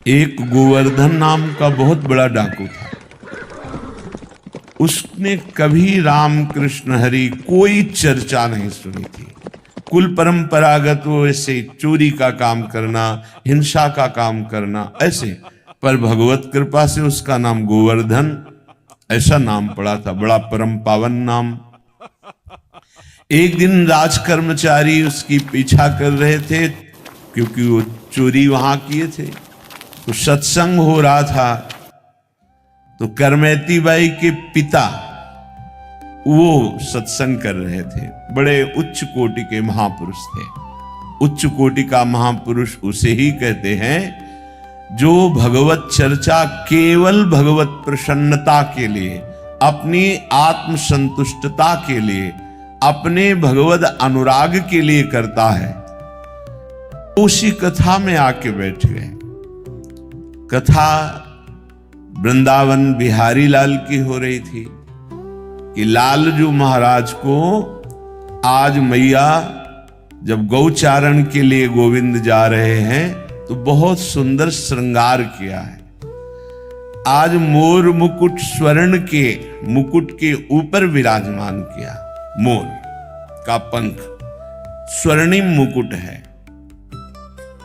एक गोवर्धन नाम का बहुत बड़ा डाकू था। उसने कभी राम कृष्ण हरि कोई चर्चा नहीं सुनी थी। कुल परंपरागत वो ऐसे चोरी का काम करना, हिंसा का काम करना, ऐसे। पर भगवत कृपा से उसका नाम गोवर्धन ऐसा नाम पड़ा था, बड़ा परम पावन नाम। एक दिन राज कर्मचारी उसकी पीछा कर रहे थे, क्योंकि वो चोरी वहां किए थे। तो सत्संग हो रहा था, तो करमैती बाई के पिता वो सत्संग कर रहे थे। बड़े उच्च कोटि के महापुरुष थे। उच्च कोटि का महापुरुष उसे ही कहते हैं जो भगवत चर्चा केवल भगवत प्रसन्नता के लिए, अपनी आत्म संतुष्टता के लिए, अपने भगवत अनुराग के लिए करता है। उसी कथा में आके बैठ गए। कथा वृंदावन बिहारी लाल की हो रही थी कि लालजू महाराज को आज मैया जब गौचारण के लिए गोविंद जा रहे हैं तो बहुत सुंदर श्रृंगार किया है। आज मोर मुकुट स्वर्ण के मुकुट के ऊपर विराजमान किया। मोर का पंख स्वर्णिम मुकुट है।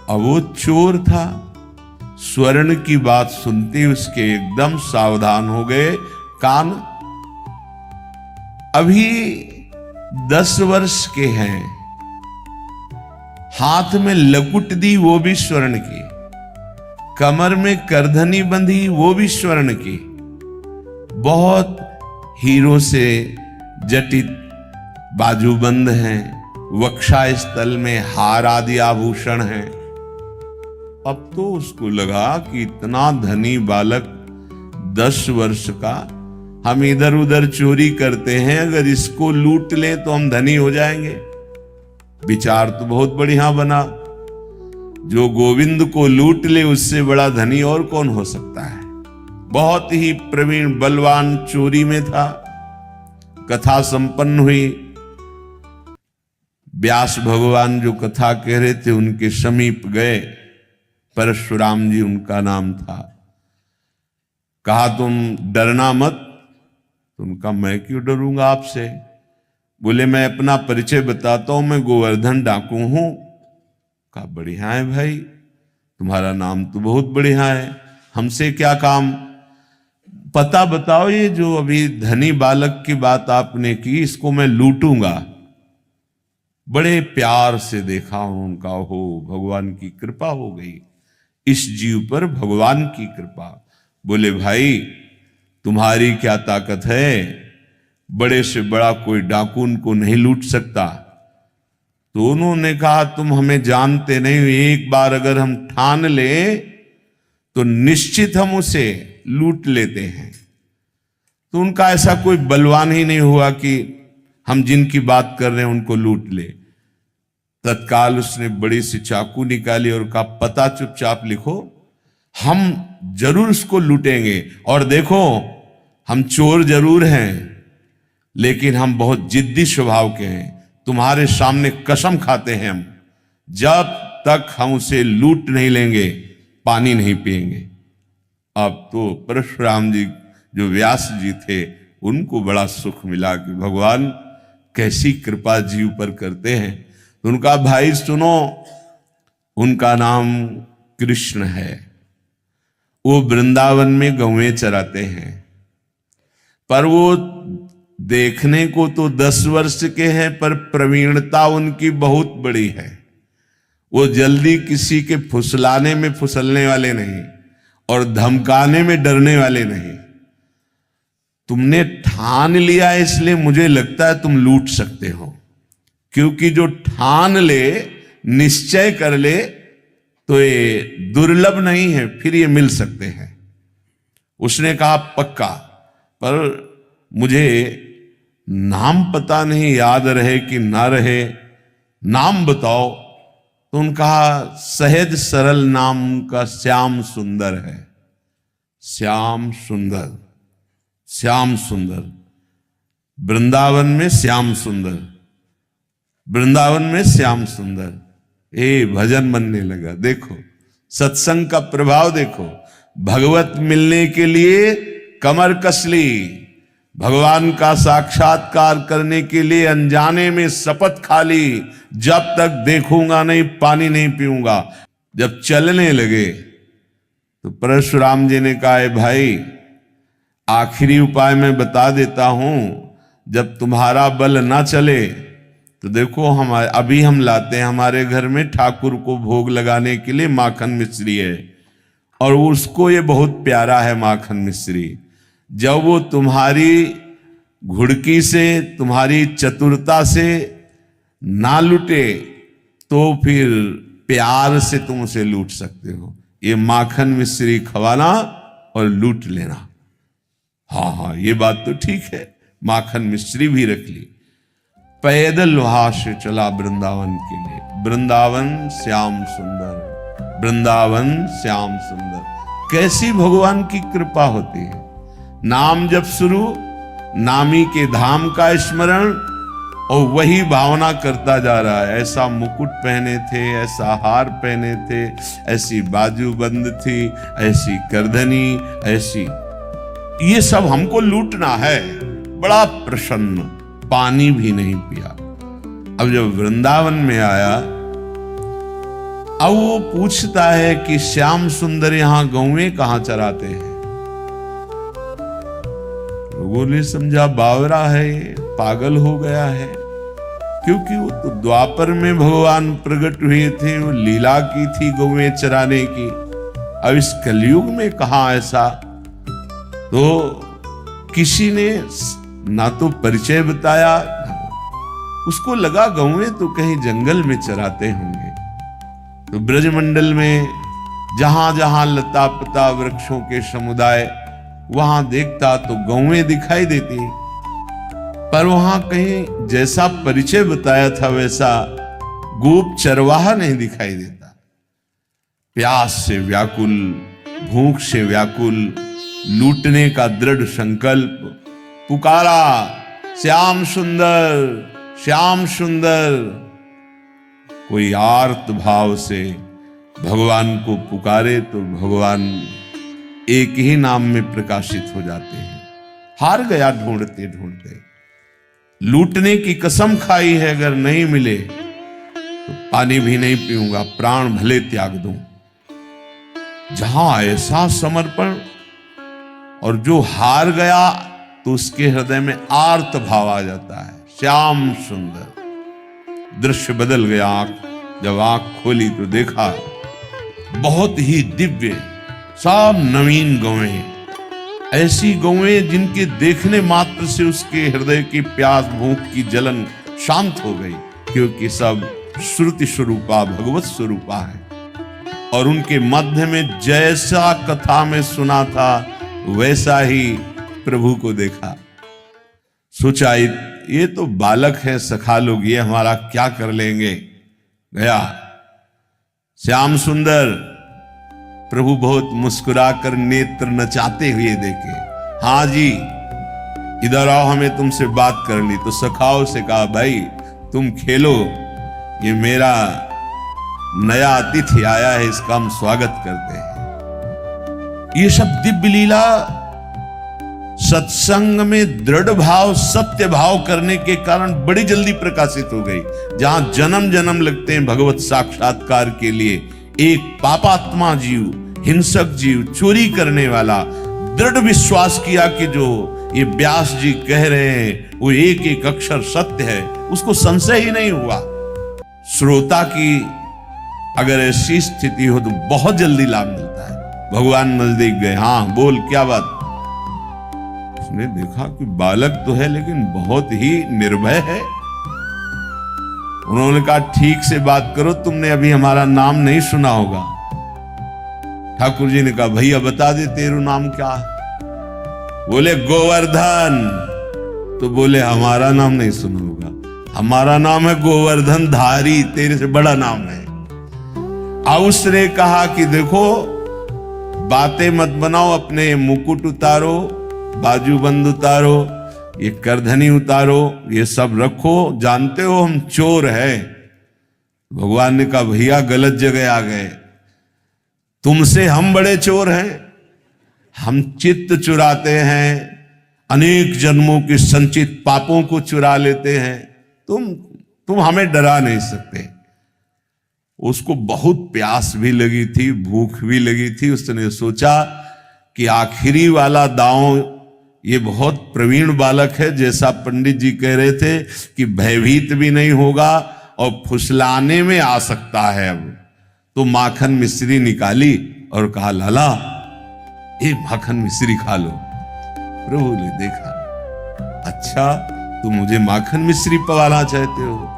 अब वो चोर था, स्वर्ण की बात सुनते उसके एकदम सावधान हो गए कान। अभी 10 वर्ष के हैं, हाथ में लकुट दी वो भी स्वर्ण की, कमर में करधनी बंधी वो भी स्वर्ण की, बहुत हीरो से जटित बाजूबंद हैं, वक्षा स्थल में हार आदि आभूषण हैं। अब तो उसको लगा कि इतना धनी बालक 10 वर्ष का, हम इधर उधर चोरी करते हैं, अगर इसको लूट ले तो हम धनी हो जाएंगे। विचार तो बहुत बढ़िया बना, जो गोविंद को लूट ले उससे बड़ा धनी और कौन हो सकता है। बहुत ही प्रवीण बलवान चोरी में था। कथा संपन्न हुई। व्यास भगवान जो कथा कह रहे थे उनके समीप गए। परशुराम जी उनका नाम था। कहा तुम डरना मत। तो उनका मैं क्यों डरूंगा आपसे। बोले मैं अपना परिचय बताता हूं, मैं गोवर्धन डाकू हूं। कहा बढ़िया है भाई, तुम्हारा नाम तो बहुत बढ़िया है, हमसे क्या काम। पता बताओ, ये जो अभी धनी बालक की बात आपने की, इसको मैं लूटूंगा। बड़े प्यार से देखा उनका, हो भगवान की कृपा हो गई इस जीव पर, भगवान की कृपा। बोले भाई तुम्हारी क्या ताकत है, बड़े से बड़ा कोई डाकू उनको नहीं लूट सकता। तो उन्होंने कहा तुम हमें जानते नहीं, एक बार अगर हम ठान ले तो निश्चित हम उसे लूट लेते हैं। तो उनका ऐसा कोई बलवान ही नहीं हुआ कि हम जिनकी बात कर रहे हैं उनको लूट ले। तत्काल उसने बड़ी सी चाकू निकाली और कहा पता चुपचाप लिखो, हम जरूर उसको लूटेंगे। और देखो हम चोर जरूर हैं, लेकिन हम बहुत जिद्दी स्वभाव के हैं। तुम्हारे सामने कसम खाते हैं हम, जब तक हम उसे लूट नहीं लेंगे पानी नहीं पिएंगे। अब तो परशुराम जी जो व्यास जी थे उनको बड़ा सुख मिला कि भगवान कैसी कृपा जीव पर करते हैं। तो उनका भाई सुनो, उनका नाम कृष्ण है। वो वृंदावन में गौएं चराते हैं, पर वो देखने को तो 10 वर्ष के हैं, पर प्रवीणता उनकी बहुत बड़ी है। वो जल्दी किसी के फुसलाने में फुसलने वाले नहीं और धमकाने में डरने वाले नहीं। तुमने ठान लिया इसलिए मुझे लगता है तुम लूट सकते हो, क्योंकि जो ठान ले, निश्चय कर ले, तो ये दुर्लभ नहीं है, फिर ये मिल सकते हैं। उसने कहा पक्का, पर मुझे नाम पता नहीं, याद रहे कि ना रहे, नाम बताओ। तो उनका सहज सरल नाम का श्याम सुंदर है। श्याम सुंदर, श्याम सुंदर, वृंदावन में श्याम सुंदर, वृंदावन में श्याम सुंदर। भजन बनने लगा। देखो सत्संग का प्रभाव देखो। भगवत मिलने के लिए कमर कस ली, भगवान का साक्षात्कार करने के लिए अनजाने में शपथ खा ली, जब तक देखूंगा नहीं पानी नहीं पीऊंगा। जब चलने लगे तो परशुराम जी ने कहा, भाई आखिरी उपाय मैं बता देता हूं, जब तुम्हारा बल ना चले तो देखो अभी हम लाते हैं हमारे घर में ठाकुर को भोग लगाने के लिए माखन मिश्री है, और उसको ये बहुत प्यारा है माखन मिश्री। जब वो तुम्हारी घुड़की से, तुम्हारी चतुरता से ना लूटे तो फिर प्यार से तुम उसे लूट सकते हो। ये माखन मिश्री खवाना और लूट लेना। हाँ, ये बात तो ठीक है, माखन मिश्री भी रख ली। पैदल वहां से चला वृंदावन के लिए। वृंदावन श्याम सुंदर, वृंदावन श्याम सुंदर। कैसी भगवान की कृपा होती है। नाम जब शुरू, नामी के धाम का स्मरण, और वही भावना करता जा रहा है। ऐसा मुकुट पहने थे, ऐसा हार पहने थे, ऐसी बाजूबंद थी, ऐसी करधनी, ऐसी, ये सब हमको लूटना है। बड़ा प्रसन्न, पानी भी नहीं पिया। अब जब वृंदावन में आया, अब वो पूछता है कि श्याम सुंदर यहां गौएं कहां चराते हैं। लोगों ने समझा बावरा है, ये पागल हो गया है, क्योंकि वो तो द्वापर में भगवान प्रकट हुए थे, वो लीला की थी गौएं चराने की। अब इस कलयुग में कहां ऐसा। तो किसी ने ना तो परिचय बताया, उसको लगा गौएं तो कहीं जंगल में चराते होंगे। तो ब्रजमंडल में जहां जहां लता पता वृक्षों के समुदाय, वहां देखता तो गौएं दिखाई देती, पर वहां कहीं जैसा परिचय बताया था वैसा गोप चरवाहा नहीं दिखाई देता। प्यास से व्याकुल, भूख से व्याकुल, लूटने का दृढ़ संकल्प, पुकारा श्याम सुंदर, श्याम सुंदर। कोई आर्त भाव से भगवान को पुकारे तो भगवान एक ही नाम में प्रकाशित हो जाते हैं। हार गया ढूंढते ढूंढते, लूटने की कसम खाई है, अगर नहीं मिले तो पानी भी नहीं पीऊंगा, प्राण भले त्याग दूं। जहां ऐसा समर्पण, और जो हार गया तो उसके हृदय में आर्त भाव आ जाता है। श्याम सुंदर। दृश्य बदल गया। जब आंख खोली तो देखा बहुत ही दिव्य, सब नवीन गौएं, ऐसी गौएं जिनके देखने मात्र से उसके हृदय की प्यास, भूख की जलन शांत हो गई, क्योंकि सब श्रुति स्वरूपा, भगवत स्वरूपा है। और उनके मध्य में जैसा कथा में सुना था वैसा ही प्रभु को देखा। सोचा ये तो बालक है, सखा लोग, ये हमारा क्या कर लेंगे। गया श्याम सुंदर। प्रभु बहुत मुस्कुराकर नेत्र नचाते हुए देखे। हाँ जी, इधर आओ, हमें तुमसे बात कर ली। तो सखाओं से कहा, भाई तुम खेलो, ये मेरा नया अतिथि आया है, इसका हम स्वागत करते हैं। ये सब दिव्य लीला सत्संग में दृढ़ भाव, सत्य भाव करने के कारण बड़ी जल्दी प्रकाशित हो गई। जहां जन्म जन्म लगते हैं भगवत साक्षात्कार के लिए, एक पापात्मा जीव, हिंसक जीव, चोरी करने वाला दृढ़ विश्वास किया कि जो ये व्यास जी कह रहे हैं वो एक एक अक्षर सत्य है, उसको संशय ही नहीं हुआ। श्रोता की अगर ऐसी स्थिति हो तो बहुत जल्दी लाभ मिलता है। भगवान नजदीक गए। हाँ बोल, क्या बात। उसने देखा कि बालक तो है लेकिन बहुत ही निर्भय है। उन्होंने कहा, ठीक से बात करो, तुमने अभी हमारा नाम नहीं सुना होगा। ठाकुर जी ने कहा, भैया बता दे तेरा नाम क्या है। बोले गोवर्धन। तो बोले हमारा नाम नहीं सुना होगा, हमारा नाम है गोवर्धन धारी, तेरे से बड़ा नाम है। अब उसने कहा कि देखो, बातें मत बनाओ, अपने मुकुट उतारो, बाजूबंद उतारो, ये करधनी उतारो, ये सब रखो, जानते हो हम चोर हैं। भगवान ने कहा, भैया गलत जगह आ गए। तुमसे हम बड़े चोर हैं? हम चित्त चुराते हैं, अनेक जन्मों के संचित पापों को चुरा लेते हैं, तुम हमें डरा नहीं सकते। उसको बहुत प्यास भी लगी थी, भूख भी लगी थी। उसने सोचा कि आखिरी वाला दांव, ये बहुत प्रवीण बालक है, जैसा पंडित जी कह रहे थे कि भयभीत भी नहीं होगा और फुसलाने में आ सकता है। अब तो माखन मिश्री निकाली और कहा, लाला एक माखन मिश्री खा लो। प्रभु ने देखा, अच्छा तुम मुझे माखन मिश्री पवाना चाहते हो?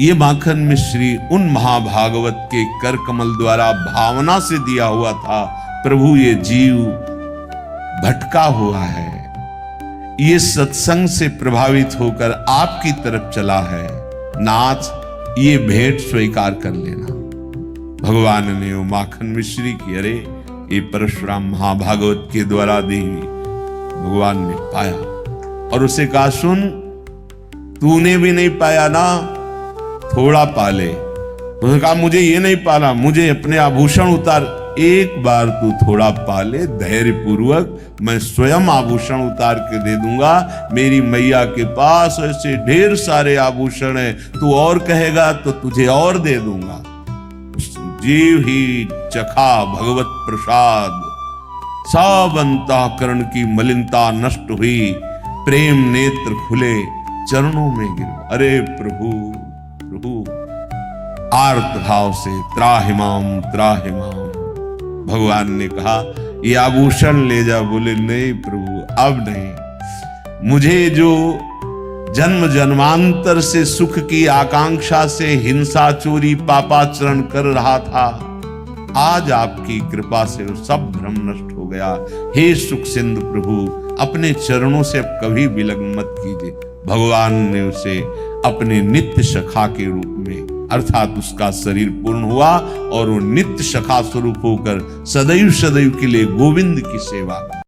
ये माखन मिश्री उन महाभागवत के कर कमल द्वारा भावना से दिया हुआ था। प्रभु ये जीव भटका हुआ है, ये सत्संग से प्रभावित होकर आपकी तरफ चला है, नाथ ये भेंट स्वीकार कर लेना। भगवान ने वो माखन मिश्री की, अरे ये परशुराम महाभागवत के द्वारा दी हुई, भगवान ने पाया और उसे कहा, सुन तूने भी नहीं पाया ना, थोड़ा पाले। उसने कहा, मुझे ये नहीं पाना, मुझे अपने आभूषण उतार। एक बार तू थोड़ा पाले धैर्य पूर्वक, मैं स्वयं आभूषण उतार के दे दूंगा। मेरी मैया के पास ऐसे ढेर सारे आभूषण हैं, तू और कहेगा तो तुझे और दे दूंगा। जीव ही चखा भगवत प्रसाद, सब अंतःकरण की मलिनता नष्ट हुई, प्रेम नेत्र खुले, चरणों में गिर। अरे प्रभु प्रभु, आर्त भाव से त्राहिमाम त्राहिमाम। भगवान ने कहा, ये आभूषण ले जा। बोले, नहीं प्रभु अब नहीं, मुझे जो जन्म जन्मांतर से सुख की आकांक्षा से हिंसा चोरी पापाचरण कर रहा था, आज आपकी कृपा से वो सब भ्रम नष्ट हो गया। हे सुख सिंधु प्रभु, अपने चरणों से अब कभी विलग्न मत कीजिए। भगवान ने उसे अपने नित्य सखा के रूप में, अर्थात उसका शरीर पूर्ण हुआ और वो नित्य सखा स्वरूप होकर सदैव सदैव के लिए गोविंद की सेवा